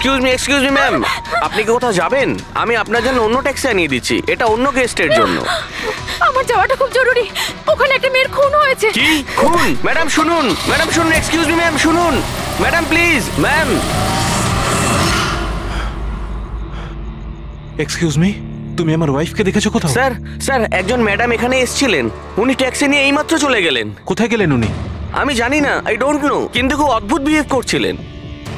Excuse me ma'am, আপনি কি কোথাও যাবেন? আমি আপনার জন্য অন্য ট্যাক্সি আনিয়ে দিচ্ছি, এটা অন্য গেস্টের জন্য। আমার যাওয়াটা খুব জরুরি, ওখানে একটা মেয়ের খুন হয়েছে। কি খুন? ম্যাডাম শুনুন, ম্যাডাম শুনুন, এক্সকিউজ মি ম্যাম শুনুন, madam please ma'am. Excuse me, তুমি আমার ওয়াইফকে দেখেছো কোথাও? স্যার স্যার একজন ম্যাডাম এখানে এসেছিলেন, উনি ট্যাক্সি নিয়ে এইমাত্র চলে গেলেন। কোথায় গেলেন উনি? আমি জানি না, আই ডোন্ট নো, কিন্তু খুব অদ্ভুত বিহেভ করছিলেন।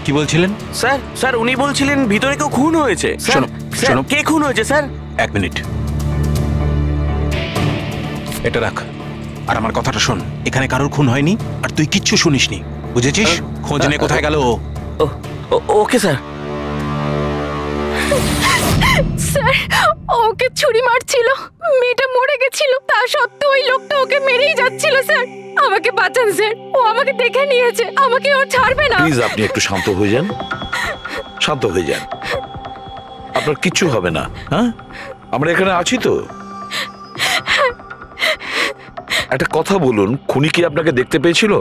কি বলছিলেন? স্যার স্যার উনি বলছিলেন ভিতরে কেউ খুন হয়েছে। শোনো, শোনো। কে খুন হয়েছে স্যার? এক মিনিট, এটা রাখ আর আমার কথাটা শোন। এখানে কারোর খুন হয়নি আর তুই কিচ্ছু শুনিসনি, বুঝেছিস? খোঁজ নে কোথায় গেল ও। Okay sir. স্যার ওকে ছুরি মারছিল, মেয়েটা মরে গেছিল, তা সত্ত্বেও ওই লোকটা ওকে মেরেই যাচ্ছিল। স্যার আমাকে বাঁচান স্যার, ও আমাকে দেখে নিয়েছে, আমাকে ও ছাড়বে না। প্লিজ আপনি একটু শান্ত হয়ে যান, শান্ত হয়ে যান, আপনার কিচ্ছু হবে না। হ্যাঁ, আমরা এখানে আছি তো। একটা কথা বলুন, খুনি কি আপনাকে দেখতে পেয়েছিল?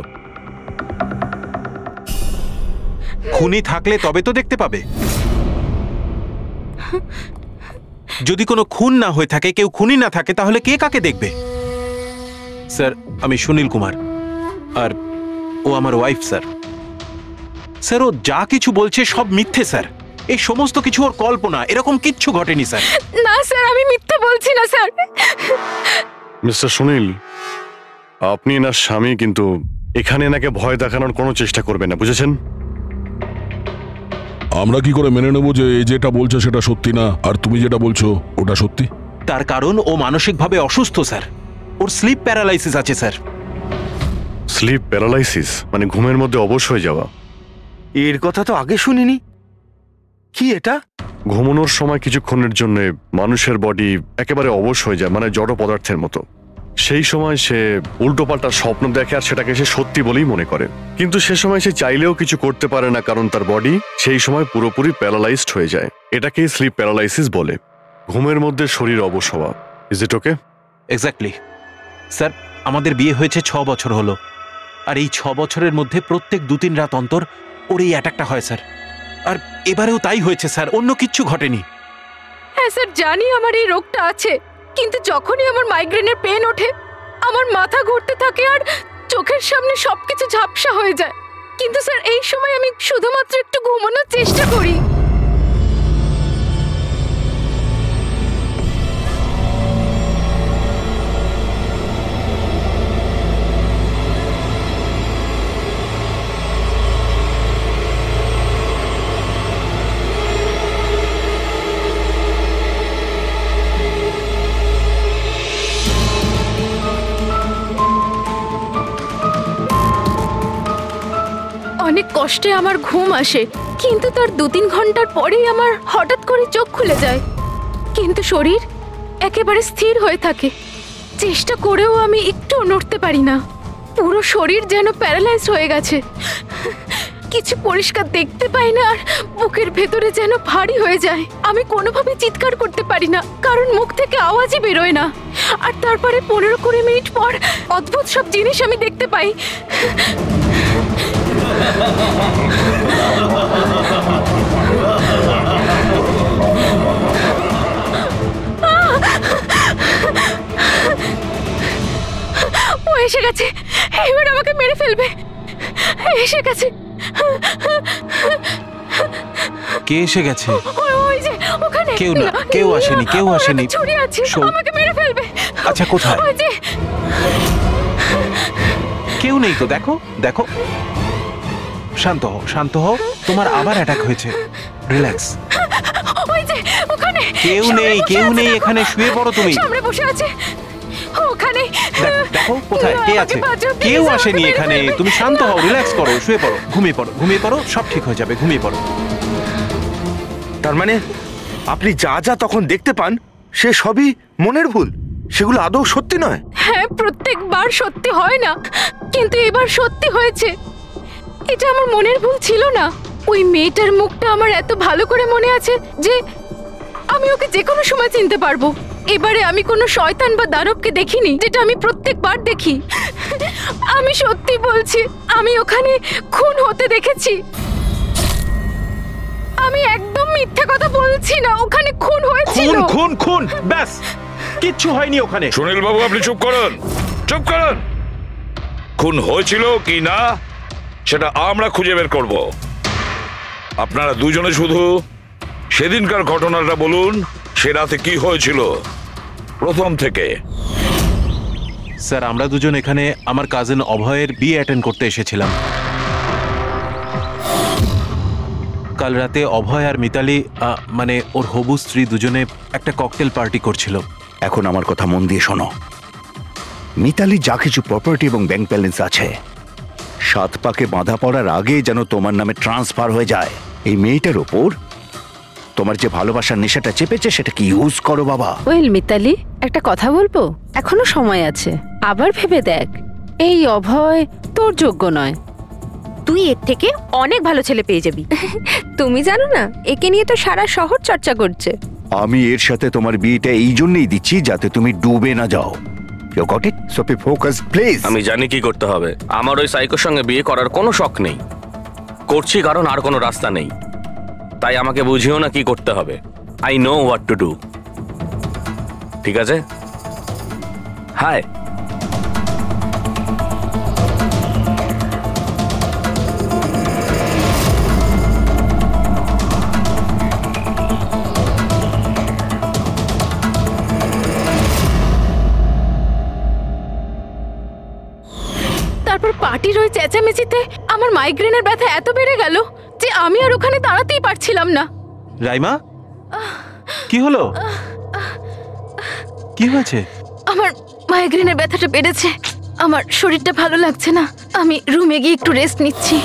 খুনি থাকলে তবে তো দেখতে পাবে। যদি কোনো খুন না হয়ে থাকে, কেউ খুনি না থাকে, তাহলে কে কাকে দেখবে? স্যার আমি সুনীল কুমার আর ও আমার ওয়াইফ স্যার। স্যার ও যা কিছু বলছে সব মিথ্যে স্যার, এই সমস্ত কিছু ওর কল্পনা, এরকম কিচ্ছু ঘটেনি স্যার। না স্যার আমি মিথ্যে বলছি না স্যার। মিস্টার সুনীল, আপনি এনার স্বামী, কিন্তু এখানে এনাকে ভয় দেখানোর কোনো চেষ্টা করবেন না, বুঝেছেন? আমরা কি করে মেনে নেবো যে যেটা বলছে সেটা সত্যি না আর তুমি যেটা বলছো ওটা সত্যি? তার কারণ ও মানসিকভাবে অসুস্থ স্যার, ওর স্লিপ প্যারালাইসিস আছে স্যার। স্লিপ প্যারালাইসিস মানে ঘুমের মধ্যে অবশ হয়ে যাওয়া? এর কথা তো আগে শুনিনি, কি এটা? ঘুমানোর সময় কিছুক্ষণের জন্য মানুষের বডি একেবারে অবশ হয়ে যায়, মানে জড় পদার্থের মতো। সেই সময় সে উল্টোপাল্টা স্বপ্ন দেখে আর সেটাকে সে সত্যি বলেই মনে করে, কিন্তু সে সময় সে চাইলেও কিছু করতে পারে না, কারণ তার বডি সেই সময় পুরোপুরি প্যারালাইজড হয়ে যায়। এটাকেই স্লিপ প্যারালাইসিস বলে, ঘুমের মধ্যে শরীর অবশ হওয়া। Is it okay? Exactly sir, আমাদের বিয়ে হয়েছে 6 বছর হলো, আর এই 6 বছরের মধ্যে প্রত্যেক 2-3 রাত অন্তর ওর এই অ্যাটাকটা হয় স্যার। আর এবারেও তাই হয়েছে স্যার, অন্য কিচ্ছু ঘটেনি। হ্যাঁ স্যার জানি আমার এই রোগটা আছে, কিন্তু যখনই আমার মাইগ্রেনের পেন ওঠে আমার মাথা ঘুরতে থাকে আর চোখের সামনে সবকিছু ঝাপসা হয়ে যায়। কিন্তু স্যার এই সময় আমি শুধুমাত্র একটু ঘুমানোর চেষ্টা করি। অনেক কষ্টে আমার ঘুম আসে, কিন্তু তার 2-3 ঘন্টার পরেই আমার হঠাৎ করে চোখ খুলে যায়, কিন্তু শরীর একেবারে স্থির হয়ে থাকে। চেষ্টা করেও আমি একটু নড়তে পারি না, পুরো শরীর যেন প্যারালাইজ হয়ে গেছে। কিছু পরিষ্কার দেখতে পাই না আর বুকের ভেতরে যেন ভারী হয়ে যায়। আমি কোনোভাবে চিৎকার করতে পারি না, কারণ মুখ থেকে আওয়াজই বেরোয় না। আর তারপরে 15-20 মিনিট পর অদ্ভুত সব জিনিস আমি দেখতে পাই। ও এসে গেছে, এবার আমাকে মেরে ফেলবে। এসে গেছে। কে এসে গেছে? ওই যে ওখানে। কেউ না, কেউ আসেনি, কেউ আসেনি। ছুরি আছে, আমাকে মেরে ফেলবে। আচ্ছা কোথায়? ওই যে। কেউ নেই তো, দেখো দেখো। শান্ত হও, শান্ত হও, তোমার আবার অ্যাটাক হয়েছে, রিল্যাক্স। ওই যে ওখানে। কেউ নেই, কেউ নেই এখানে, শুয়ে পড়ো তুমি। সামনে বসে আছে ওখানে। দেখো কোথায় কে আছে? কেউ আসেনি এখানে, তুমি শান্ত হও, রিল্যাক্স করো, শুয়ে পড়ো, ঘুমিয়ে পড়ো, ঘুমিয়ে পড়ো, সব ঠিক হয়ে যাবে, ঘুমিয়ে পড়ো। তার মানে আপনি যা যা তখন দেখতে পান সে সবই মনের ভুল, সেগুলো আদৌ সত্যি নয়? হ্যাঁ, প্রত্যেকবার সত্যি হয় না, কিন্তু এবার সত্যি হয়েছে। এটা আমার মনের ভুল ছিল না। ওই মেয়েটার মুখটা আমার এত ভালো করে মনে আছে যে আমি ওকে যে কোনো সময় চিনতে পারবো। এবারে আমি কোনো শয়তান বা দানবকে দেখিনি, যেটা আমি প্রত্যেকবার দেখি। আমি সত্যি বলছি, আমি ওখানে খুন হতে দেখেছি। আমি আমি একদম মিথ্যে কথা বলছি না, ওখানে খুন হয়েছিল। খুন খুন খুন, ব্যাস, কিচ্ছু হয়নি ওখানে। সুনীল বাবু, আপনি চুপ করুন, চুপ করুন। খুন হয়েছিল কি না সেটা আমরা খুঁজে বের করব। আপনারা দুজনে শুধু সেদিনকার ঘটনাটা বলুন, সে রাতে কি হয়েছিল প্রথম থেকে। স্যার, আমরা দুজন এখানে আমার কাজিন অভয়ের বিয়ে অ্যাটেন্ড করতে এসেছিলাম। কাল রাতে অভয় আর মিতালি মানে ওর হবু স্ত্রী দুজনে একটা ককটেল পার্টি করছিল। এখন আমার কথা মন দিয়ে শোনো। মিতালি যা কিছু প্রপার্টি এবং ব্যাংক ব্যালেন্স আছে, 7 পাকে বাঁধা পড়ার আগে যেন তোমার নামে ট্রান্সফার হয়ে যায়। এই মেয়েটার ওপর তোমার যে ভালোবাসার নেশাটা চেপেছে সেটাকে ইউজ করো বাবা। ওয়েল মিতালি, একটা কথা বলবো? এখনো সময় আছে, আবার ভেবে দেখ। এই অভয় তোর যোগ্য নয়। তুই এর থেকে অনেক ভালো ছেলে পেয়ে যাবি। তুমি জানো না, একে নিয়ে তো সারা শহর চর্চা করছে। আমি এর সাথে তোমার বিয়েটা এই জন্যই দিচ্ছি যাতে তুমি ডুবে না যাও। You got it? So be focused, please. আমি জানি কি করতে হবে। আমার ওই সাইকোর সঙ্গে বিয়ে করার কোনো শখ নেই, করছি কারণ আর কোনো রাস্তা নেই। তাই আমাকে বুঝিও না কি করতে হবে। I know what to do. ঠিক আছে? হাই। তারপর পার্টির ওই চেঁচামেচিতে আমার মাইগ্রেনের ব্যথা এত বেড়ে গেল যে আমি আর ওখানে দাঁড়াতেই পারছিলাম না। রাইমা, কি হলো? কি হয়েছে? আমার মাইগ্রেনের ব্যথাটা বেড়েছে, আমার শরীরটা ভালো লাগছে না। আমি রুমে গিয়ে একটু রেস্ট নিচ্ছি।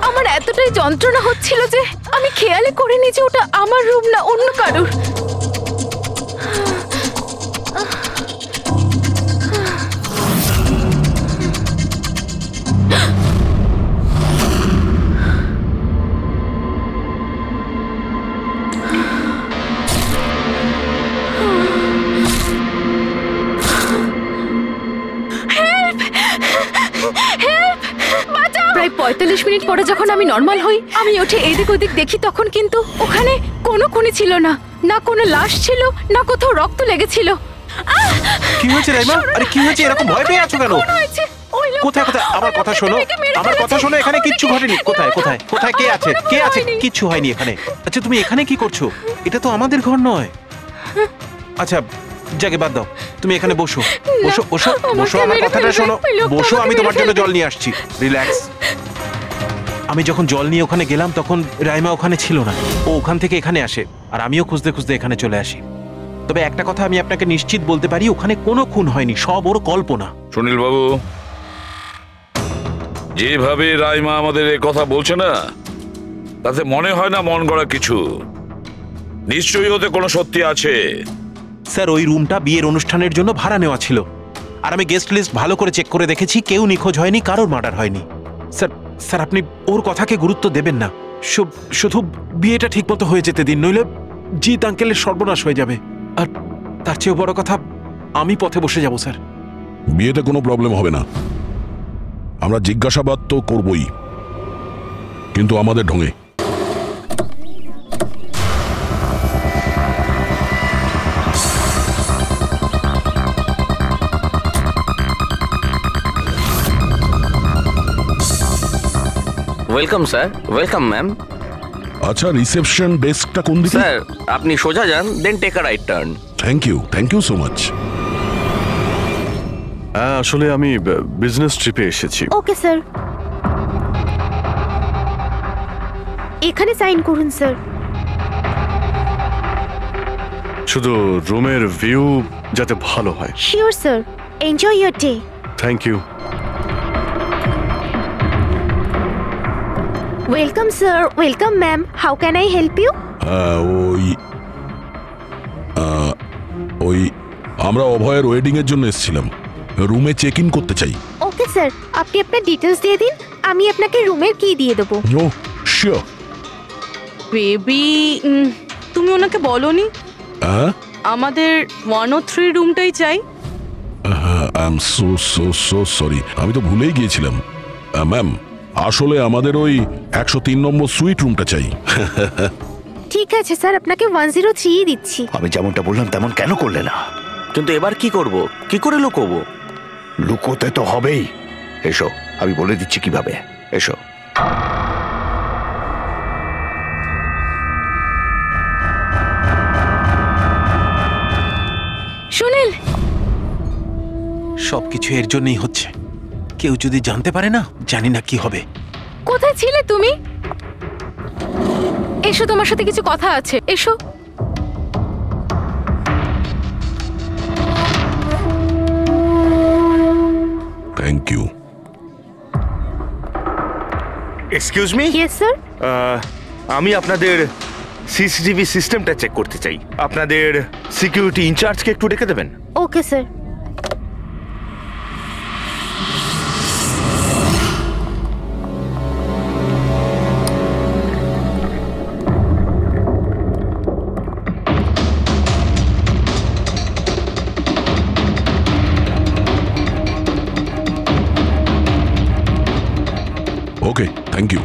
আমার এতটাই যন্ত্রণা হচ্ছিল যে আমি খেয়ালই করিনি যে ওটা আমার রুম না অন্য কারোর। প্রায় 45 মিনিট পরে যখন আমি নর্মাল হই, আমি উঠে এদিক ওদিক দেখি, তখন কিন্তু ওখানে কোনো খুনি ছিল না, না কোনো লাশ ছিল, না কোথাও রক্ত লেগেছিল। কি হয়েছে রাইমা? আরে কি হয়েছে? এরকম ভয় পেয়ে আছো কেন? কোথায় কোথায়? আমার কথা শোনো, আমার কথা শোনো। এখানে কিচ্ছু ঘটেনি। কোথায় কোথায় কোথায় কে আছে? কে আছে? কিচ্ছু হয়নি এখানে। আচ্ছা, তুমি এখানে কি করছো? এটা তো আমাদের ঘর নয়। আচ্ছা, যাকে বাদ দাও, তুমি এখানে বসো বসো বসো বসো। আমার কথাটা শোনো, বসো। আমি তোমার জন্য জল নিয়ে আসছি, রিল্যাক্স। আমি যখন জল নিয়ে ওখানে গেলাম তখন রাইমা ওখানে ছিল না। ও ওখান থেকে এখানে আসে আর আমিও খুঁজতে খুঁজতে এখানে চলে আসি। তবে একটা কথা আমি আপনাকে নিশ্চিত বলতে পারি, ওখানে কোনো খুন হয়নি, সব ওর কল্পনা। সুনীল বাবু, যেভাবে রাইমা আমাদের এ কথা বলছে না, তাতে মনে হয় না মন গড়া কিছু। নিশ্চয়ই ওতে কোনো সত্যি আছে। স্যার, ওই রুমটা বিয়ের অনুষ্ঠানের জন্য ভাড়া নেওয়া ছিল, আর আমি গেস্ট লিস্ট ভালো করে চেক করে দেখেছি, কেউ নিখোঁজ হয়নি, কারোর মার্ডার হয়নি। স্যার স্যার, আপনি ওর কথাকে গুরুত্ব দেবেন না। শুধু বিয়েটা ঠিকমতো হয়ে যেতে দিন, নইলে জিৎ আঙ্কেলের সর্বনাশ হয়ে যাবে। আর তার চেয়েও বড় কথা, আমি পথে বসে যাব। স্যার, বিয়েতে কোনো প্রবলেম হবে না। আমরা জিজ্ঞাসাবাদ তো করবই, কিন্তু আমাদের ঢঙে। Welcome sir, welcome ma'am. আচ্ছা, রিসেপশন ডেস্কটা কোন দিকে? স্যার, আপনি সোজা যান, then take a right turn. Thank you so much. আসলে আমি বিজনেস ট্রিপে এসেছি। ওকে স্যার, এখানে সাইন করুন স্যার। শুধু রুমের ভিউ যাতে ভালো হয়। Sure sir, enjoy your day. Thank you. Welcome sir, welcome ma'am. How can I help you? ওই আমরা অভয়ের ওয়েডিং এর জন্য এসেছিলাম, রুমে চেক ইন করতে চাই। ওকে স্যার, আপনি আপনার ডিটেলস দিয়ে দিন, আমি আপনাকে রুমের কি দিয়ে দেবো। ও শিওর। বেবি, তুমি ওনাকে বলোনি হ্যাঁ, আমাদের 103 রুমটাই চাই? I am so so so sorry, আমি তো ভুলেই গিয়েছিলাম। ম্যাম, আসলে আমাদের ওই 103 নম্বর সুইট রুমটা চাই। ঠিক আছে স্যার, আপনাকে 103 দিচ্ছি। আমি যেমনটা বললাম তেমন কেন করলে না? কিন্তু এবার কি করব, কি করে লুকোবো? লুকোতে তো হবেই। এসো, আমি বলে দিচ্ছি কিভাবে। এসো। সুনীল, সবকিছু এর জন্যই হচ্ছে। কেউ যদি জানতে পারে না, জানি না কি হবে। কোথায় ছিলে তুমি? এসো, তোমার সাথে কিছু কথা আছে, এসো। Thank you. Excuse me. Yes sir. আমি আপনাদের সিসিটিভি সিস্টেমটা চেক করতে চাই। আপনাদের সিকিউরিটি ইনচার্জকে একটু ডেকে দেবেন? Okay sir. Okay, thank you.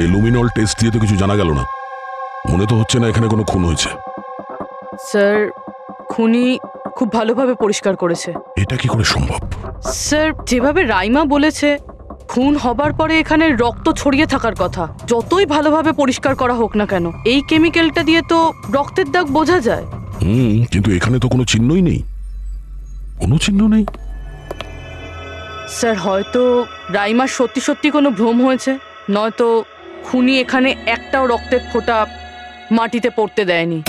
এই লুমিনল টেস্ট দিয়ে তো কিছু জানা গেল না। মনে তো হচ্ছে না এখানে কোনো খুন হয়েছে। স্যার, খুনি খুব ভালোভাবে পরিষ্কার করেছে। এটা কি করে সম্ভব? স্যার, যেভাবে রাইমা বলেছে, খুন হবার পরে এখানে রক্ত ছড়িয়ে থাকার কথা। যতই ভালোভাবে পরিষ্কার করা হোক না কেন, এই কেমিক্যালটা দিয়ে তো রক্তের দাগ বোঝা যায়। কিন্তু এখানে তো কোনো চিহ্নই নেই। কোনো চিহ্ন নেই। স্যার, হয়তো রাইমার সত্যি সত্যি কোনো ভ্রম হয়েছে, নয়তো খুনি এখানে একটাও রক্তের ফোঁটা মাটিতে পড়তে দেয়নি।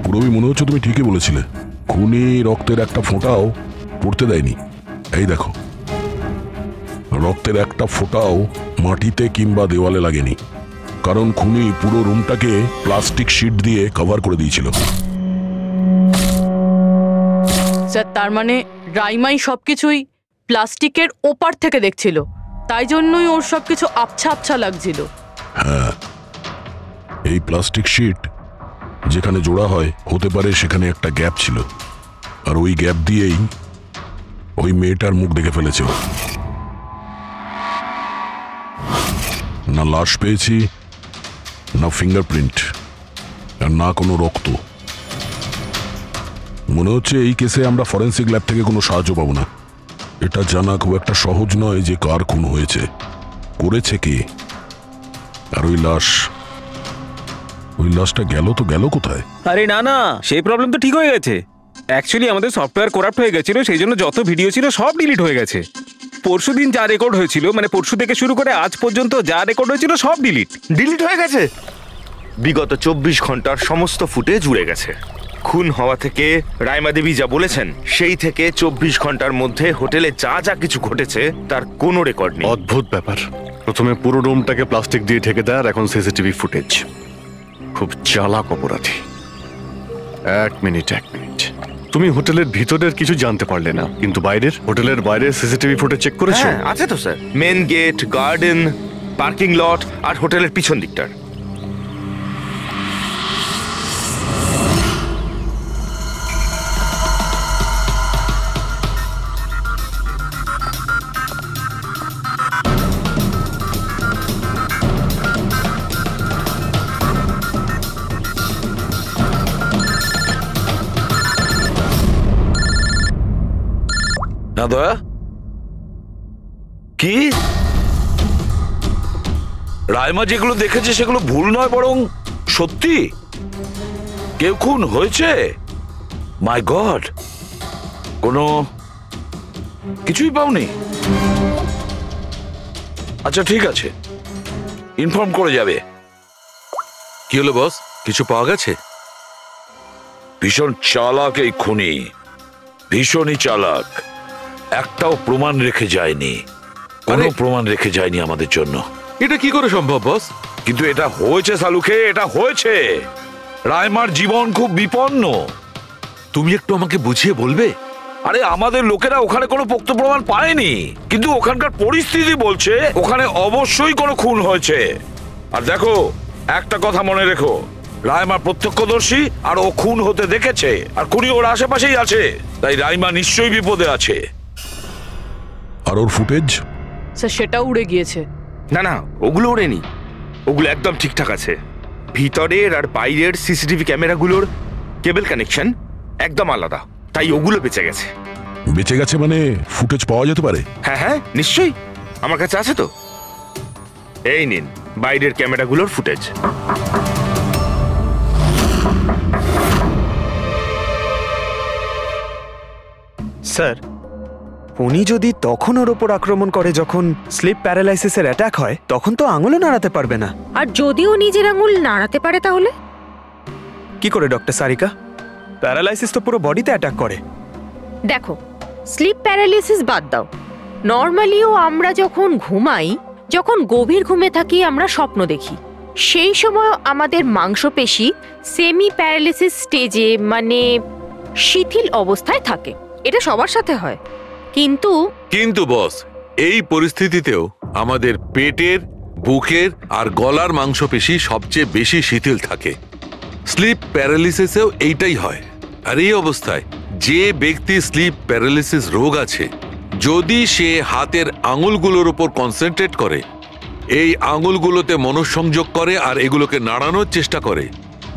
পুরবি, মনে হচ্ছে তুমি ঠিকই বলেছিলে। খুনি রক্তের একটা ফোঁটাও পড়তে দেয়নি। এই দেখো, রক্তের একটা ফোঁটাও মাটিতে কিংবা দেওয়ালে লাগেনি, কারণ খুনি পুরো রুমটাকে প্লাস্টিক শিট দিয়ে কভার করে দিয়েছিল। স্যার, তার মানে রাইমাই সবকিছুই প্লাস্টিকের ওপার থেকে দেখছিল, তাই জন্যই ওর সবকিছু আবছা আবছা লাগছিল। হ্যাঁ, এই প্লাস্টিক শিট যেখানে জোড়া হয়, হতে পারে সেখানে একটা গ্যাপ ছিল, আর ওই গ্যাপ দিয়েই ওই মেয়েটার মুখ দেখে ফেলেছে। না লাশ পেয়েছি, না ফিঙ্গারপ্রিন্ট, আর না কোনো রক্ত। মনে হচ্ছে এই কেসে আমরা ফরেন্সিক ল্যাব থেকে কোনো সাহায্য পাবো না। এটা জানা খুব একটা সহজ নয় যে কার খুন হয়েছে, করেছে কে, আর ওই লাশটা গেল তো গেল কোথায়? আরে না না, সেই প্রবলেম তো ঠিক হয়ে গেছে। অ্যাকচুয়ালি আমাদের সফটওয়্যার করাপ্ট হয়ে গেছিল, সেই জন্য যত ভিডিও ছিল সব ডিলিট হয়ে গেছে। পরশুদিন যা রেকর্ড হয়েছিল, মানে পরশু থেকে শুরু করে আজ পর্যন্ত যা রেকর্ড হয়েছিল সব ডিলিট হয়ে গেছে। বিগত 24 ঘন্টার সমস্ত ফুটেজ উড়ে গেছে। খুন হওয়া থেকে রাইমা দেবী যা বলেছেন, সেই থেকে 24 ঘন্টার মধ্যে হোটেলে যা যা কিছু ঘটেছে তার কোনো রেকর্ড নেই। অদ্ভুত ব্যাপার। প্রথমে পুরো রুমটাকে প্লাস্টিক দিয়ে ঢেকে দেয়, আর এখন সিসিটিভি ফুটেজ। খুব চালাক অপরাধী। এক মিনিট। তুমি হোটেলের ভিতরের কিছু জানতে পারলে না, কিন্তু হোটেলের বাইরে সিসিটিভি ফুটেজ চেক করেছো? হ্যাঁ, আছে তো sir. Main gate, garden, parking lot আর হোটেলের পিছন দিকটার। না দয়া, কি রাইমা যেগুলো দেখেছে সেগুলো ভুল নয়, বরং সত্যি? কেউ খুন হয়েছে? মাই গড, কোনো কিছুই পাওনি? আচ্ছা ঠিক আছে, ইনফর্ম করে যাবে। কি হলো বস, কিছু পাওয়া গেছে? ভীষণ চালাক এই খুনি, ভীষণই চালাক। একটাও প্রমাণ রেখে যায়নি, কোনো প্রমাণ রেখে যায়নি আমাদের জন্য। এটা কি করে সম্ভব বস? কিন্তু এটা হয়েছে সালুকে, এটা হয়েছে। রাইমার জীবন খুব বিপন্ন। তুমি একটু আমাকে বুঝিয়ে বলবে? আরে আমাদের লোকেরা ওখানে কোনো পোক্ত প্রমাণ পায়নি, কিন্তু ওখানকার পরিস্থিতি বলছে ওখানে অবশ্যই কোনো খুন হয়েছে। আর দেখো, একটা কথা মনে রেখো, রাইমা প্রত্যক্ষদর্শী, আর ও খুন হতে দেখেছে, আর খুনি ওর আশেপাশেই আছে, তাই রাইমা নিশ্চয়ই বিপদে আছে। আর ওর ফুটেজ? স্যার সেটাও উড়ে গিয়েছে। না না, ওগুলো ওড়েনি, ওগুলো একদম ঠিকঠাক আছে। ভিতরের আর বাইরের সিসিটিভি ক্যামেরাগুলোর কেবল কানেকশন একদম আলাদা, তাই ওগুলো বেঁচে গেছে। বেঁচে গেছে মানে ফুটেজ পাওয়া যেতে পারে? হ্যাঁ হ্যাঁ নিশ্চয়ই, আমার কাছে আছে তো। এই নিন বাইরের ক্যামেরাগুলোর ফুটেজ। স্যার, উনি যদি তখন ওর ওপর আক্রমণ করে যখন স্লিপ প্যারালাইসিসের অ্যাটাক হয়, তখন তো আঙুলও নাড়াতে পারবে না। আর যদিও নিজের আঙুল নাড়াতে পারে তাহলে কি করে ডক্টর সারিকা? প্যারালাইসিস তো পুরো বডিতে অ্যাটাক করে। দেখো, স্লিপ প্যারালিসিস বাদ দাও, নর্মালিও আমরা যখন ঘুমাই, যখন গভীর ঘুমে থাকি, আমরা স্বপ্ন দেখি। সেই সময় আমাদের মাংসপেশি সেমি প্যারালিসিস স্টেজে, মানে শিথিল অবস্থায় থাকে। এটা সবার সাথে হয়। কিন্তু বস, এই পরিস্থিতিতেও আমাদের পেটের, বুকের আর গলার মাংসপেশি সবচেয়ে বেশি শিথিল থাকে। স্লিপ প্যারালিসিসেও এইটাই হয়। আর এই অবস্থায় যে ব্যক্তি স্লিপ প্যারালিসিস রোগ আছে, যদি সে হাতের আঙুলগুলোর উপর কনসেন্ট্রেট করে, এই আঙুলগুলোতে মনঃসংযোগ করে আর এগুলোকে নাড়ানোর চেষ্টা করে,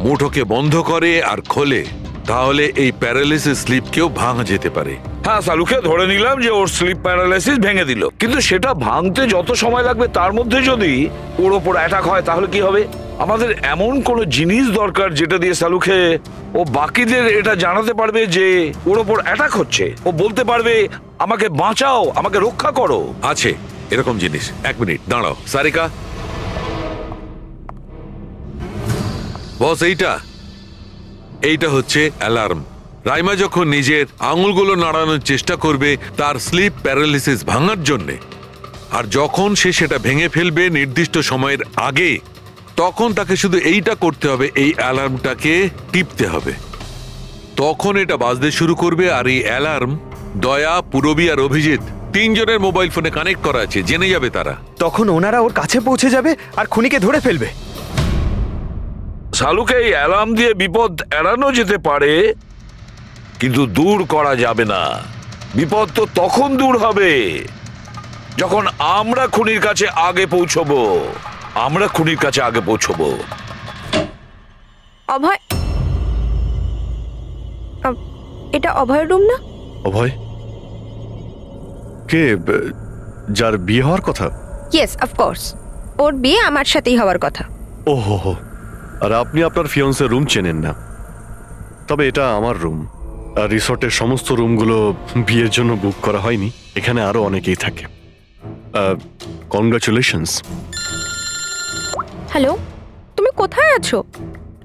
মুঠোকে বন্ধ করে আর খোলে, তাহলে এই প্যারালিসিস স্লিপকেও ভাঙা যেতে পারে। হ্যাঁ সালুকে ধরে নিলাম যে ওর স্লিপ প্যারালাইসিস ভেঙে দিল, কিন্তু সেটা ভাঙতে যত সময় লাগবে তার মধ্যে যদি ওর ওপর অ্যাটাক হয় তাহলে কি হবে? আমাদের এমন কোন জিনিস দরকার যেটা দিয়ে সালুকে ও বাকিদের এটা জানাতে পারবে যে ওর ওপর অ্যাটাক হচ্ছে। ও বলতে পারবে আমাকে বাঁচাও, আমাকে রক্ষা করো। আছে এরকম জিনিস। এক মিনিট দাঁড়াও সারিকা। বস, এইটা হচ্ছে অ্যালার্ম। রাইমা যখন নিজের আঙুলগুলো নাড়ানোর চেষ্টা করবে তার স্লিপ প্যারালিসিস ভাঙার জন্যে, আর যখন সে সেটা ভেঙে ফেলবে নির্দিষ্ট সময়ের আগে, তখন তাকে শুধু এইটা করতে হবে, এই অ্যালার্মটাকে টিপতে হবে। তখন এটা বাজতে শুরু করবে, আর এই অ্যালার্ম দয়া, পুরবী আর অভিজিৎ তিনজনের মোবাইল ফোনে কানেক্ট করা আছে, জেনে যাবে তারা। তখন ওনারা ওর কাছে পৌঁছে যাবে আর খুনিকে ধরে ফেলবে। সালুকে এই অ্যালার্ম দিয়ে বিপদ এড়ানো যেতে পারে, কিন্তু দূর করা যাবে না। বিপদ তো তখন দূর হবে যখন আমরা খুনির কাছে আগে পৌঁছবো। অভয়, এটা অভয়ের রুম না? অভয় কে? যার বিয়ে হওয়ার কথা? ইয়েস, অফকোর্স, ওর বিয়ে আমার সাথেই হওয়ার কথা। ওহো, আর আপনি আপনার ফিয়ন্সের রুম চেনেন না? তবে এটা আমার রুম, আর রিসর্টের সমস্ত রুমগুলো বিয়ের জন্য বুক করা হয়নি। এখানে আরো অনেকেই থাকে। কংগ্রাচুলেশনস। হ্যালো, তুমি কোথায় আছো?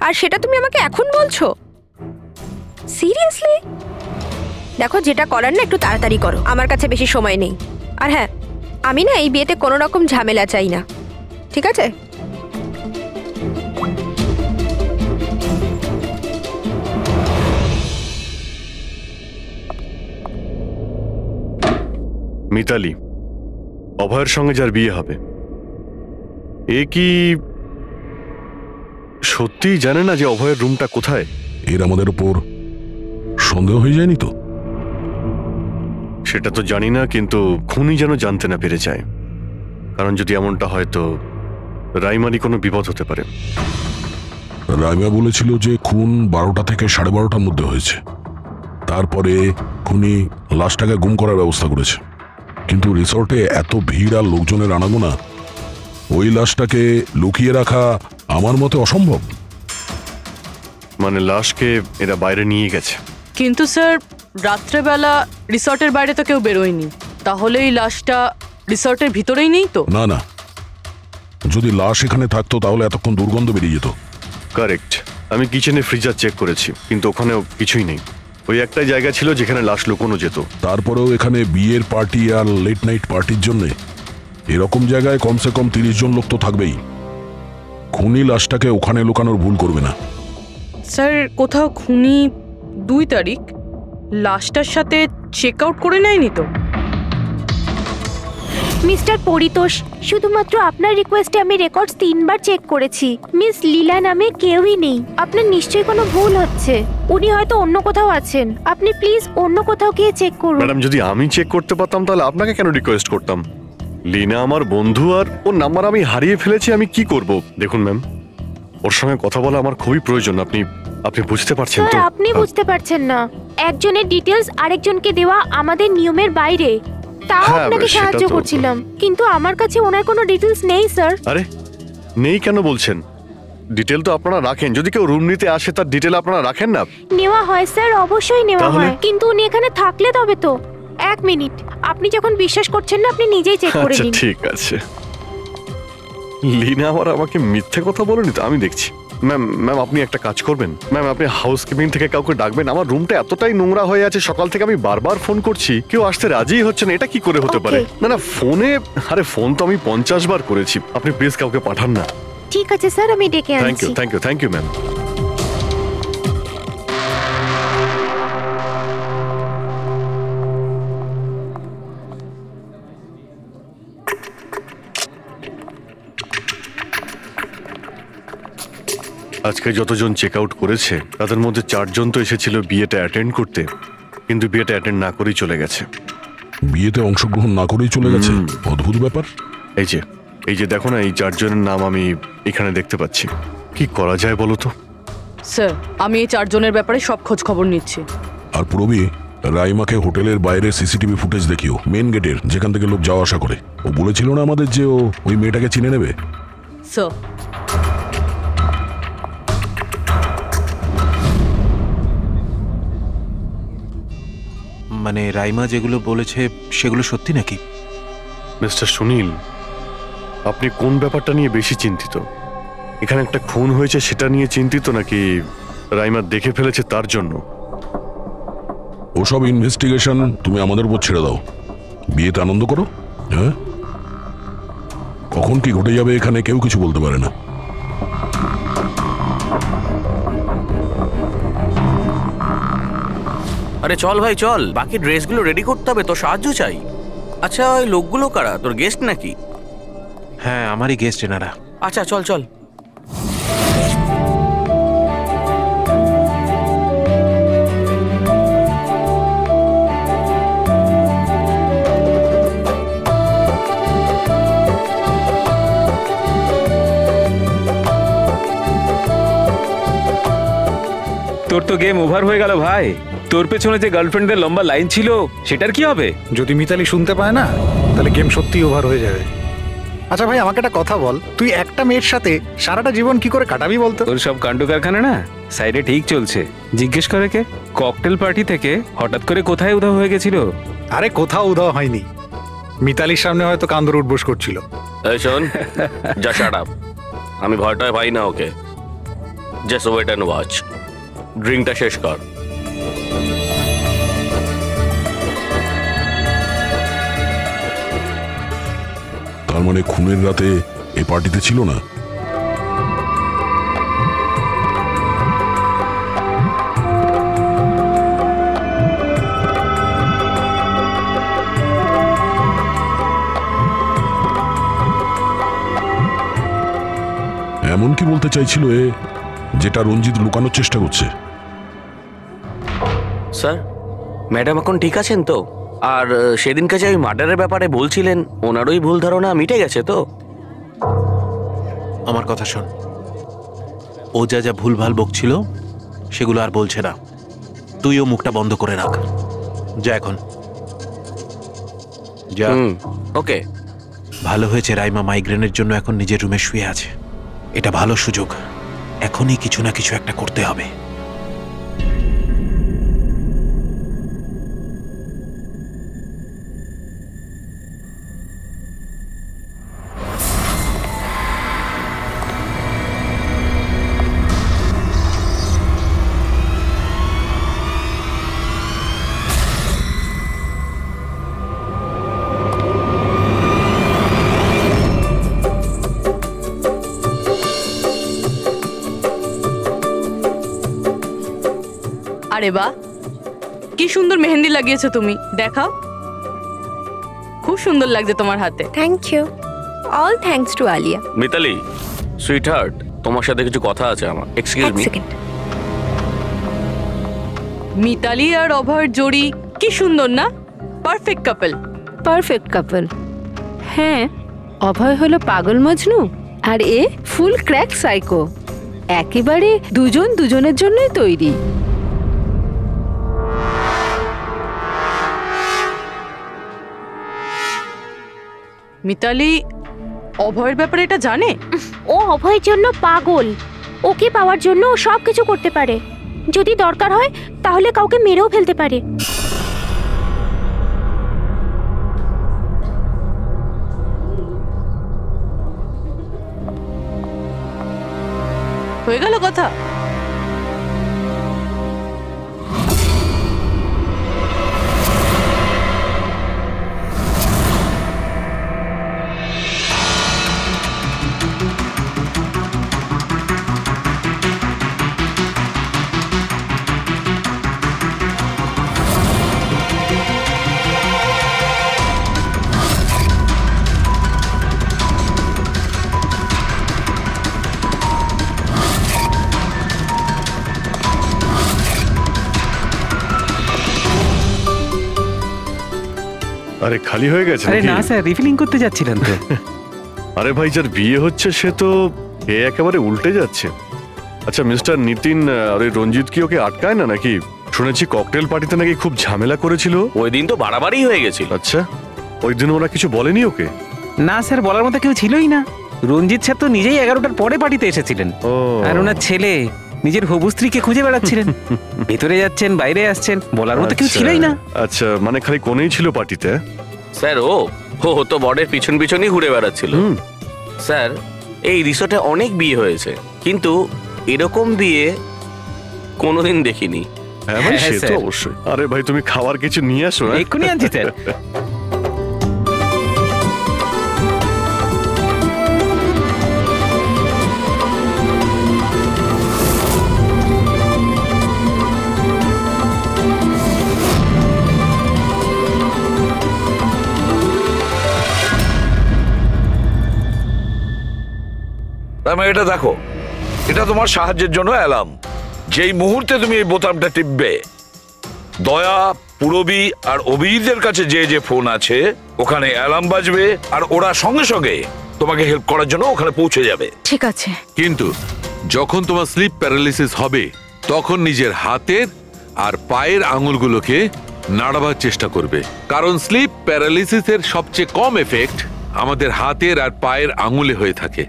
আর সেটা তুমি আমাকে এখন বলছো? সিরিয়াসলি? দেখো, যেটা করার না একটু তাড়াতাড়ি করো, আমার কাছে বেশি সময় নেই। আর হ্যাঁ, আমি না এই বিয়েতে কোনো রকম ঝামেলা চাই না, ঠিক আছে? মিতালি, অভয়ের সঙ্গে যার বিয়ে হবে, এ কি সত্যিই জানে না যে অভয়ের রুমটা কোথায়? এর আমাদের উপর সন্দেহ হয়ে যায়নি তো? সেটা তো জানি না, কিন্তু খুনি যেন জানতে না পেরে যায়। কারণ যদি এমনটা হয় তো রাইমারই কোনো বিপদ হতে পারে। রাইমা বলেছিল যে খুন 12টা থেকে 12:30টার মধ্যে হয়েছে। তারপরে খুনি লাশটাকে গুম করার ব্যবস্থা করেছে, কিন্তু রিসর্টে এত ভিড় আর লোকজনের আনাগোনা, ওই লাশটাকে লুকিয়ে রাখা আমার মতে অসম্ভব। মানে লাশকে এরা বাইরে নিয়ে গেছে? কিন্তু স্যার রাত্রেবেলা রিসর্টের বাইরে তো কেউ বেরোয়নি, তাহলে এই লাশটা রিসর্টের ভিতরেই নেই তো? না না, যদি লাশ এখানে থাকতো তাহলে এতক্ষণ দুর্গন্ধ বেরিয়ে যেত। কারেক্ট। আমি কিচেনে ফ্রিজার চেক করেছি, কিন্তু ওখানেও কিছুই নেই। ওই একটাই জায়গা ছিল যেখানে লাশ লুকোনো যেত। তারপরেও এখানে বিয়ের পার্টি আর লেট নাইট পার্টির জন্য এরকম জায়গায় কমসে কম 30 জন লোক তো থাকবেই। খুনি লাশটাকে ওখানে লুকানোর ভুল করবে না। স্যার কোথাও খুনি 2 তারিখ লাশটার সাথে চেক আউট করে নেয়নি তো? মিস্টার পরিতোষ, শুধুমাত্র আপনার রিকোয়েস্টে আমি রেকর্ডস 3 বার চেক করেছি। মিস লীলা নামে কেউই নেই। আপনার নিশ্চয়ই কোনো ভুল হচ্ছে। উনি হয়তো অন্য কোথাও আছেন। আপনি প্লিজ অন্য কোথাও গিয়ে চেক করুন। ম্যাডাম, যদি আমি চেক করতে পারতাম তাহলে আপনাকে কেন রিকোয়েস্ট করতাম? লিনা আমার বন্ধু, আর ওর নাম্বার আমি হারিয়ে ফেলেছি। আমি কি করব? দেখুন ম্যাম, ওর সঙ্গে কথা বলা আমার খুবই প্রয়োজন। আপনি বুঝতে পারছেন তো? আপনি বুঝতে পারছেন না, একজনের ডিটেলস আরেকজনকে দেওয়া আমাদের নিয়মের বাইরে। তাও হ্যাঁ, আপনাকে সেটা সাহায্য তো- করছিলাম, কিন্তু আমার কাছে ওনার কোনো ডিটেলস নেই স্যার। আরে নেই কেন বলছেন? ডিটেল তো আপনারা রাখেন। যদি কেউ রুম নিতে আসে তার ডিটেল আপনারা রাখেন না? নেওয়া হয় স্যার, অবশ্যই নেওয়া তাহলে? হয়, কিন্তু উনি এখানে থাকলে তবে তো। 1 মিনিট, আপনি যখন বিশ্বাস করছেন না আপনি নিজেই চেক করে আচ্ছা নিন। ঠিক আছে। লিনা আমাকে মিথ্যে কথা বলেনি তো? আমি দেখছি। ম্যাম আপনি একটা কাজ করবেন ম্যাম, আপনি হাউসকিপিং থেকে কাউকে ডাকবেন। আমার রুমটা এতটাই নোংরা হয়ে আছে, সকাল থেকে আমি বারবার ফোন করছি, কেউ আসতে রাজি হচ্ছে না। এটা কি করে হতে পারে? না ফোনে, আরে ফোন তো আমি 50 বার করেছি। আপনি প্লিজ কাউকে পাঠান না। ঠিক আছে স্যার, আমি ডেকে আনছি। Thank you ma'am. আজকে যতজন চেক আউট করেছে তাদের মধ্যে 4 জন তো এসেছিল বিয়েটা অ্যাটেন্ড করতে, কিন্তু বিয়েটা অ্যাটেন্ড না করেই চলে গেছে। বিয়েতে অংশগ্রহণ না করেই চলে গেছে? অদ্ভুত ব্যাপার। এই যে দেখো না, এই 4 জনের নাম আমি এখানে দেখতে পাচ্ছি। কি করা যায় বলো তো? স্যার আমি এই 4 জনের ব্যাপারে সব খোঁজ খবর নিচ্ছি। আর পুরবি, রাইমাকে হোটেলের বাইরে সিসিটিভি ফুটেজ দেখিও, মেন গেটের, যেখান থেকে লোক যাওয়া আসা করে। ও বলেছিল না আমাদের যে ও ওই মেয়েটাকে চিনে নেবে। স্যার মানে রাইমা যেগুলো বলেছে সেগুলো সত্যি নাকি? মিস্টার সুনীল, আপনি কোন ব্যাপারটা নিয়ে বেশি চিন্তিত? এখানে একটা খুন হয়েছে সেটা নিয়ে চিন্তিত, নাকি রাইমা দেখে ফেলেছে তার জন্য? ওসব ইনভেস্টিগেশন তুমি আমাদের উপর ছেড়ে দাও। বিয়েতে আনন্দ করো। হ্যাঁ, কখন কি ঘটে যাবে এখানে কেউ কিছু বলতে পারে না। আরে চল ভাই চল, বাকি ড্রেসগুলো রেডি করতে হবে, তোর সাহায্য চাই। আচ্ছা ওই লোকগুলো কারা? তোর গেস্ট নাকি? হ্যাঁ, আমারই গেস্ট এনারা। আচ্ছা চল চল। তোর তো গেম ওভার হয়ে গেল ভাই। তোর পেছনে যে গার্লফ্রেন্ডদের লম্বা লাইন ছিল সেটার কি হবে? যদি মিতালি শুনতে পায় না তাহলে গেম সত্যিই ওভার হয়ে যাবে। আচ্ছা ভাই, আমাকে একটা কথা বল, তুই একটা মেয়ের সাথে সারাটা জীবন কি করে কাটাবি বলতো? তোর সব কাণ্ড কারখানা না সাইডে ঠিক চলছে। জিজ্ঞেস করে কে? ককটেল পার্টি থেকে হঠাৎ করে কোথায় উধাও হয়ে গেছিল? আরে কোথাও উধাও হয়নি, মিতালির সামনে হয়তো কান্দর উঠবোস করছিল। এই শোন, যা শাট আপ। আমি ভয়টায় পাই না ওকে। Just wait and watch. ড্রিঙ্কটা শেষ কর। তার মানে খুনের রাতে এই পার্টিতে ছিল না? এমন কি বলতে চাইছিল এ, যেটা রঞ্জিত লুকানোর চেষ্টা করছে? স্যার, ম্যাডাম এখন ঠিক আছেন তো? আর সেদিনকে যে ওই মার্ডারের ব্যাপারে বলছিলেন, ওনারই ভুল ধারণা মিটে গেছে তো? আমার কথা শোন, ও যা যা ভুলভাল বকছিল সেগুলো আর বলছে না। তুইও মুখটা বন্ধ করে রাখ। যা এখন যা। ওকে। ভালো হয়েছে রাইমা মাইগ্রেনের জন্য এখন নিজের রুমে শুয়ে আছে। এটা ভালো সুযোগ, এখনই কিছু না কিছু একটা করতে হবে। আরে বাহ, কি সুন্দর মেহেন্দি লাগিয়েছো তুমি, দেখাও। খুব সুন্দর লাগছে তোমার হাতে। Thank you. All thanks to Alia. Mitali sweetheart, তোমার সাথে কিছু কথা আছে আমার। Excuse me. মিতালি আর অভয়ের জোড়ি কি সুন্দর না? Perfect couple. Perfect couple. হ্যাঁ, অভয় হলো পাগল মজনু আর এ ফুল ক্র্যাক সাইকো। একেবারে দুজন দুজনের জন্যই তৈরি। মিতালি অভয়ের ব্যাপারে এটা জানে? ও অভয়ের জন্য পাগল। ওকে পাওয়ার জন্য ও সব কিছু করতে পারে। যদি দরকার হয় তাহলে কাউকে মেরেও ফেলতে পারে। হয়ে গেল কথা। আরে খালি হয়ে গেছে? আরে না স্যার, রিফিলিং করতে যাচ্ছিলেন তো। আরে ভাই, যার বিয়ে হচ্ছে সে তো একেবারে উল্টে যাচ্ছে। আচ্ছা মিস্টার নিতিন, আর ওই রঞ্জিত কি ওকে আটকায় না নাকি? শুনেছি ককটেল পার্টিতে নাকি খুব ঝামেলা করেছিল। ওই দিন তো বাড়াবাড়ি হয়ে গেছিল। আচ্ছা, ওই দিন ওরা কিছু বলেনি ওকে? না স্যার, বলার মতো কেউ ছিলই না। রঞ্জিত স্যার তো নিজেই 11টার পরে পার্টিতে এসেছিলেন, আর ওনার ছেলে নিজের হবু স্ত্রীকে খুঁজে বেড়াচ্ছিলেন। ভেতরে যাচ্ছেন, বাইরে আসছেন, বলার মতো কেউ ছিলই না। আচ্ছা, মানে খালি কোনেই ছিল পার্টিতে? স্যার ও তো বরের পিছন পিছনই ঘুরে বেড়াচ্ছিল। স্যার, এই রিসোর্টে অনেক বিয়ে হয়েছে, কিন্তু এরকম বিয়ে কোনোদিন দেখিনি। হ্যাঁ ভাই, সে তো অবশ্যই। আরে ভাই, তুমি খাবার কিছু নিয়ে আসো। এক্ষুনি আনছি স্যার। এটা দেখো, এটা তোমার সাহায্যের জন্য অ্যালার্ম। যেই মুহূর্তে তুমি এই বোতামটা টিপবে, দয়া, পুরবী আর অভিজিতের কাছে যে যে ফোন আছে ওখানে অ্যালার্ম বাজবে, আর ওরা সঙ্গে সঙ্গে তোমাকে হেল্প করার জন্য ওখানে পৌঁছে যাবে। ঠিক আছে। কিন্তু যখন তোমার স্লিপ প্যারালিসিস হবে তখন নিজের হাতের আর পায়ের আঙুলগুলোকে নাড়াবার চেষ্টা করবে, কারণ স্লিপ প্যারালিসিসের সবচেয়ে কম এফেক্ট আমাদের হাতের আর পায়ের আঙুলে হয়ে থাকে।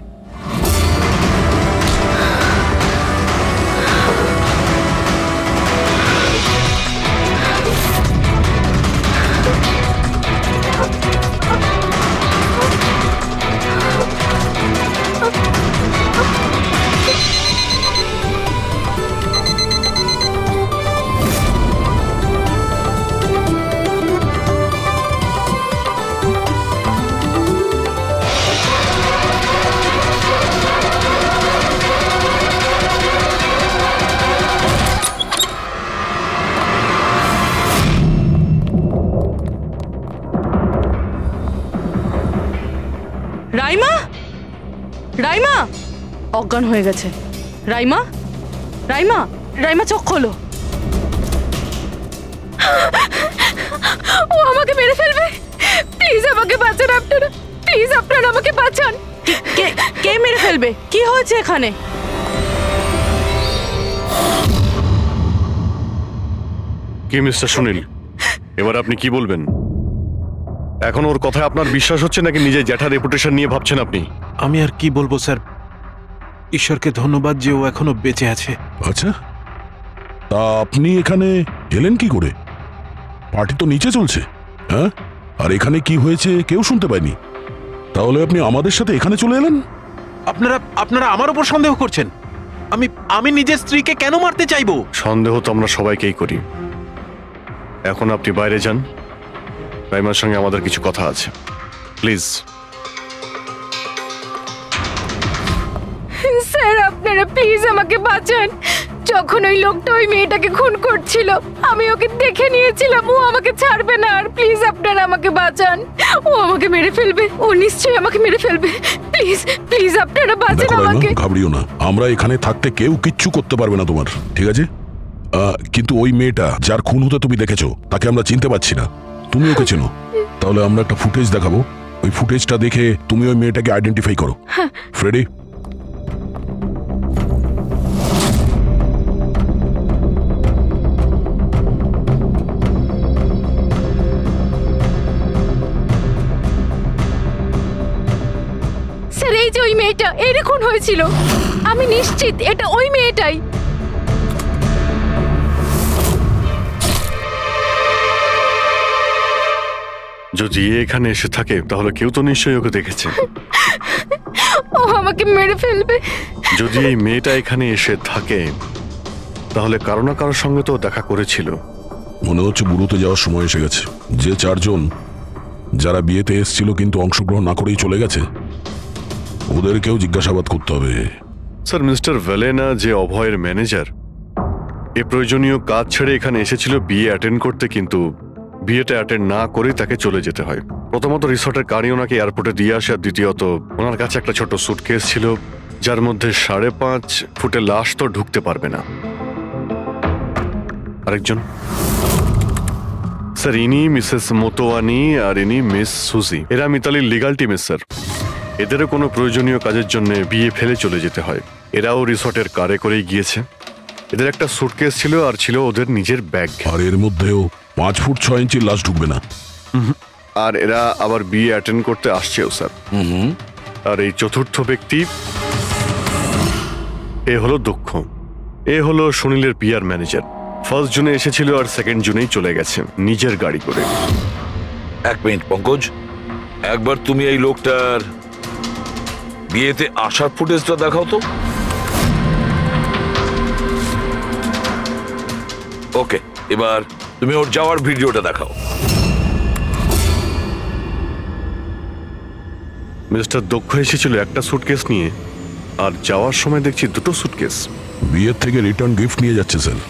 রাইমা, রাইমা অজ্ঞান হয়ে গেছে। রাইমা, রাইমা, রাইমা চোখ খোলো। ও আমাকে মেরে ফেলবে। প্লিজ আমাকে বাঁচান আপনারা, প্লিজ আপনারা আমাকে বাঁচান। কে মেরে ফেলবে? কি হয়েছে এখানে? কি মিস্টার সুনীল, এবার আপনি কি বলবেন? এখন ওর কথায় আপনার বিশ্বাস হচ্ছে নাকি নিজের জ্যাঠার রেপুটেশন নিয়ে ভাবছেন আপনি? আমি আর কি বলবো স্যার, ঈশ্বরকে ধন্যবাদ যে ও এখনো বেঁচে আছে। আচ্ছা, তা আপনি এখানে এলেন কি করে? পার্টি তো নিচে চলছে, হ্যাঁ? আর এখানে কি হয়েছে কেউ শুনতে পায়নি, তাহলে আপনি আমাদের সাথে এখানে চলে এলেন? আপনারা আমার উপর সন্দেহ করছেন? আমি নিজের স্ত্রীকে কেন মারতে চাইবো? সন্দেহ তো আমরা সবাইকেই করি। এখন আপনি বাইরে যান, রাইমার সঙ্গে আমাদের কিছু কথা আছে, প্লিজ। স্যার আপনারা প্লিজ আমাকে বাঁচান। যখন ওই লোকটা ওই মেয়েটাকে খুন করছিল আমি ওকে দেখে নিয়েছিলাম, ও আমাকে ছাড়বে না। আর প্লিজ আপনারা আমাকে বাঁচান, ও আমাকে মেরে ফেলবে, ও নিশ্চয়ই আমাকে মেরে ফেলবে। প্লিজ প্লিজ আপনারা বাঁচান দেখো আমাকে। রাইমা, ঘাবড়িও না, আমরা এখানে থাকতে কেউ কিচ্ছু করতে পারবে না তোমার, ঠিক আছে? কিন্তু ওই মেয়েটা যার খুন হতে তুমি দেখেছো তাকে আমরা চিনতে পারছি না, তুমি ওকে চেনো। তাহলে আমরা একটা ফুটেজ দেখাবো, ওই ফুটেজটা দেখে তুমি ওই মেয়েটাকে আইডেন্টিফাই করো। ফ্রেডি, স্যার এই যে ওই মেয়েটা, এর খুন হয়েছিল, আমি নিশ্চিত এটা ওই মেয়েটাই। যদি এখানে এসে থাকে তাহলে কেউ তো নিশ্চয়ই ওকে দেখেছে। ও আমাকে মেরে ফেলবে। যদি এই মেয়েটা এখানে এসে থাকে তাহলে কারো না কারোর সঙ্গে তো দেখা করেছিল। মনে হচ্ছে বুড়োতে যাওয়ার সময় এসে গেছে। যে চারজন যারা বিয়েতে এসেছিল কিন্তু অংশগ্রহণ না করেই চলে গেছে, ওদেরকেও জিজ্ঞাসাবাদ করতে হবে। স্যার, মিস্টার ভ্যালেনা যে অভয়ের ম্যানেজার, এ প্রয়োজনীয় কাজ ছেড়ে এখানে এসেছিল বিয়ে অ্যাটেন্ড করতে, কিন্তু বিয়েটা অ্যাটেন্ড না করে তাকে চলে যেতে হয়। প্রথমত রিসর্টের গাড়ি ওনাকে এয়ারপোর্টে দিয়ে আসে, আর দ্বিতীয়ত ওনার কাছে একটা ছোট সুটকেস ছিল যার মধ্যে 5.5 ফুটের লাশ তো ঢুকতে পারবে না। আরেকজন স্যার, ইনি মিসেস মোতোয়ানি আর ইনি মিস সুজি। এরা মিতালির লিগাল টিমের স্যার। এদেরও কোনো প্রয়োজনীয় কাজের জন্য বিয়ে ফেলে চলে যেতে হয়। এরাও রিসর্টের কারে করেই গিয়েছে। এদের একটা সুটকেস ছিল আর ছিল ওদের নিজের ব্যাগ। আর এর মধ্যেও 5 ফুট 6 ইঞ্চির লাশ ঢুকবে না। আর এরা আবার বিয়ে অ্যাটেন্ড করতে আসছেও স্যার। আর এই চতুর্থ ব্যক্তি, এ হলো দক্ষ। এ হলো সুনীলের পিআর ম্যানেজার। 1 জুনে এসেছিল আর 2 জুনেই চলে গেছে নিজের গাড়ি করে। এক মিনিট পঙ্কজ, একবার তুমি এই লোকটার বিয়েতে আসার ফুটেজটা দেখাও তো। ওকে, এবার তুমি ওর যাওয়ার ভিডিওটা দেখাও। মিস্টার দক্ষ এসেছিল একটা সুটকেস নিয়ে, আর যাওয়ার সময় দেখছি 2টো সুটকেস। বিয়ের থেকে রিটার্ন গিফট নিয়ে যাচ্ছে স্যার।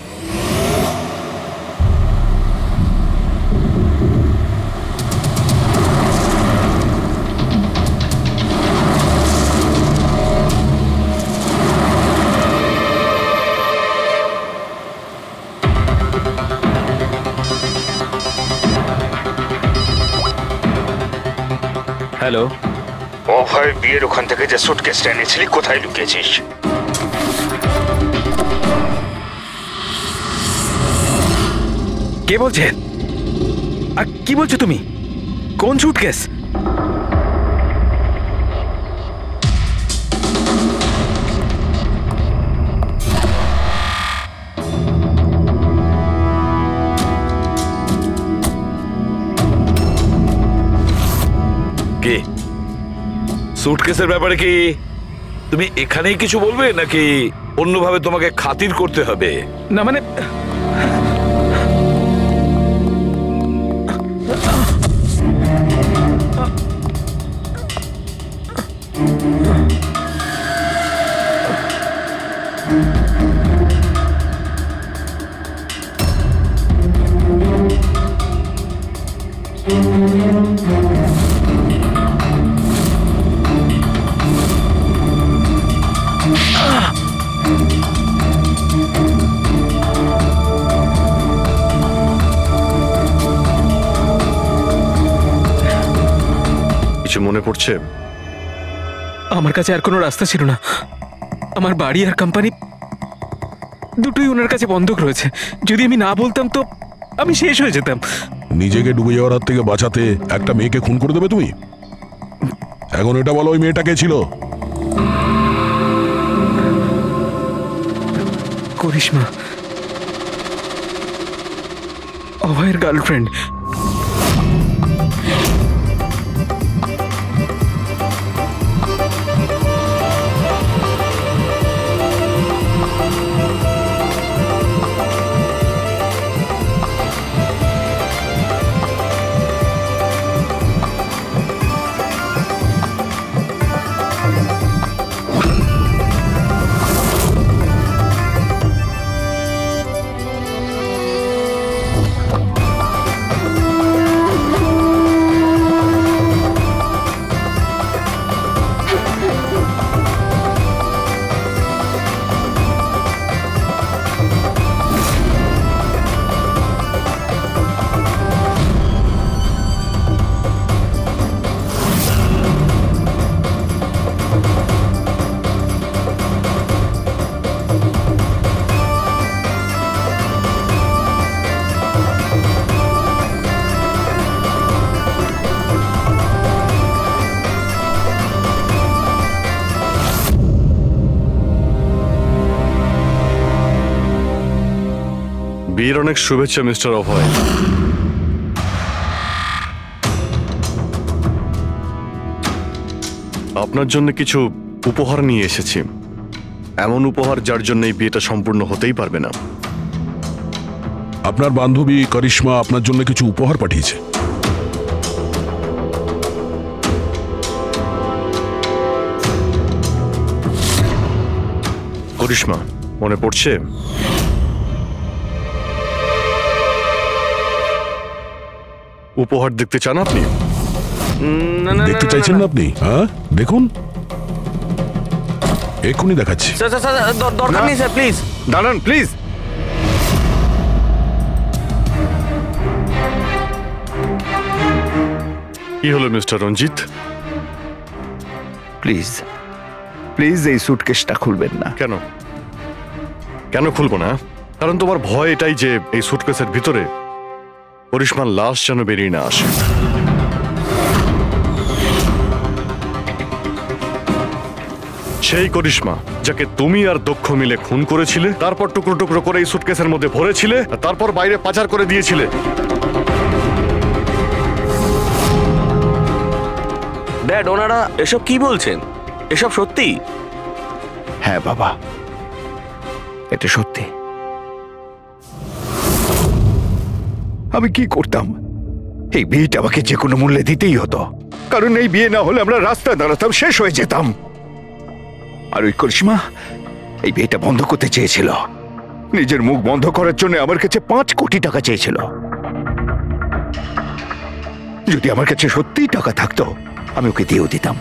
হ্যালো, অভয় বিয়ের ওখান থেকে যে সুটকেসটা এনেছিলি কোথায় লুকিয়েছিস? কে বলছে? আর কি বলছো তুমি? কোন সুটকেস? কে? সুটকেসের ব্যাপারে কি তুমি এখানেই কিছু বলবে নাকি অন্যভাবে তোমাকে খাতির করতে হবে? না মানে কিছু মনে পড়ছে? আমার কাছে আর কোনো রাস্তা ছিল না। আমার বাড়ি আর কোম্পানি দুটোই ওনার কাছে বন্ধক রয়েছে। যদি আমি না বলতাম তো আমি শেষ হয়ে যেতাম। নিজেকে ডুবে যাওয়ার হাত থেকে বাঁচাতে একটা মেয়েকে খুন করে দেবে তুমি? এখন এটা বলো, ওই মেয়েটা কে ছিল? করিশ্মা, অভয়ের গার্লফ্রেন্ড। বিয়ের অনেক শুভেচ্ছা মিস্টার অভয়। আপনার জন্য কিছু উপহার নিয়ে এসেছি, এমন উপহার যার জন্য এই বিয়েটা সম্পূর্ণ হতেই পারবে না। আপনার বান্ধবী করিশ্মা আপনার জন্য কিছু উপহার পাঠিয়েছে। করিশ্মা, মনে পড়ছে? উপহার দেখতে চান আপনি? দেখতে চাইছেন না আপনি? হ্যাঁ, দেখুন, এক্ষুনি দেখাচ্ছি। দরকার নেই স্যার, প্লিজ দাঁড়ান, প্লিজ। কি হলো মিস্টার রঞ্জিত? প্লিজ প্লিজ এই সুটকেসটা খুলবেন না। কেন কেন খুলবো না? কারণ তোমার ভয় এটাই যে এই সুটকেসের ভিতরে করিশ্মার লাশ যেন বেরিয়ে না আসে। সেই করিশ্মা যাকে তুমি আর দক্ষ মিলে খুন করেছিলে, তারপর টুকরো টুকরো করে এই সুটকেসের মধ্যে ভরেছিলে, তারপর বাইরে পাচার করে দিয়েছিলে। ড্যাড, ওনারা এসব কি বলছেন? এসব সত্যি? হ্যাঁ বাবা, এটা সত্যি। আমি কি করতাম? এই বিয়েটা আমাকে যে কোনো মূল্যে দিতেই হতো, কারণ এই বিয়ে না হলে আমরা রাস্তায় দাঁড়াতাম, শেষ হয়ে যেতাম। আর ওই করিশ্মা এই বিয়েটা বন্ধ করতে চেয়েছিল, নিজের মুখ বন্ধ করার জন্য আমার কাছে 5 কোটি টাকা চেয়েছিল। যদি আমার কাছে সত্যিই টাকা থাকতো আমি ওকে দিয়েও দিতাম,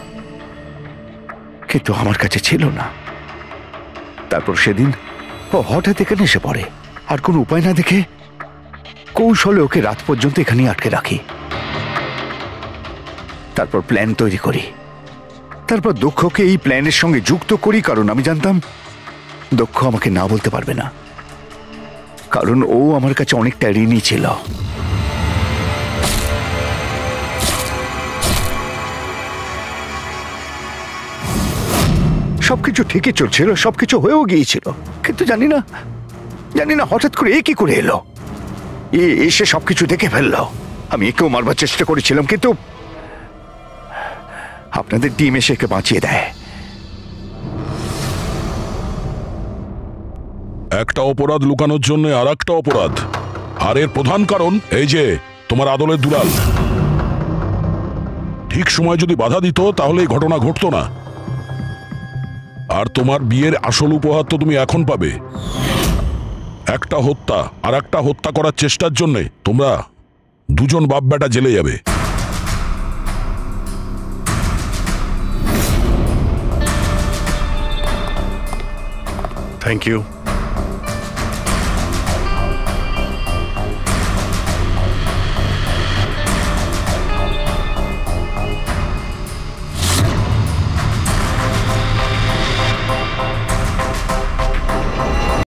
কিন্তু আমার কাছে ছিল না। তারপর সেদিন ও হঠাৎ এখানে এসে পড়ে, আর কোনো উপায় না দেখে কৌশলে ওকে রাত পর্যন্ত এখানেই আটকে রাখি। তারপর প্ল্যান তৈরি করি, তারপর দক্ষকে এই প্ল্যানের সঙ্গে যুক্ত করি, কারণ আমি জানতাম দক্ষ আমাকে না বলতে পারবে না, কারণ ও আমার কাছে অনেকটা ঋণী ছিল। সবকিছু ঠিকই চলছিল, সবকিছু হয়েও গিয়েছিল, কিন্তু জানি না হঠাৎ করে এ কি করে এলো। এসে সবকিছু দেখে ফেললো। আমি একেও মারবার চেষ্টা করেছিলাম, কিন্তু আপনাদের টিম এসে একে বাঁচিয়ে দেয়। একটা অপরাধ লুকানোর জন্য আর একটা অপরাধ, আর এর প্রধান কারণ এই যে তোমার আদলের দুলাল। ঠিক সময় যদি বাধা দিত তাহলে এই ঘটনা ঘটতো না। আর তোমার বিয়ের আসল উপহার তো তুমি এখন পাবে। একটা হত্যা আর একটা হত্যা করার চেষ্টার জন্য তোমরা দুজন বাপ বেটা জেলে যাবে। Thank you.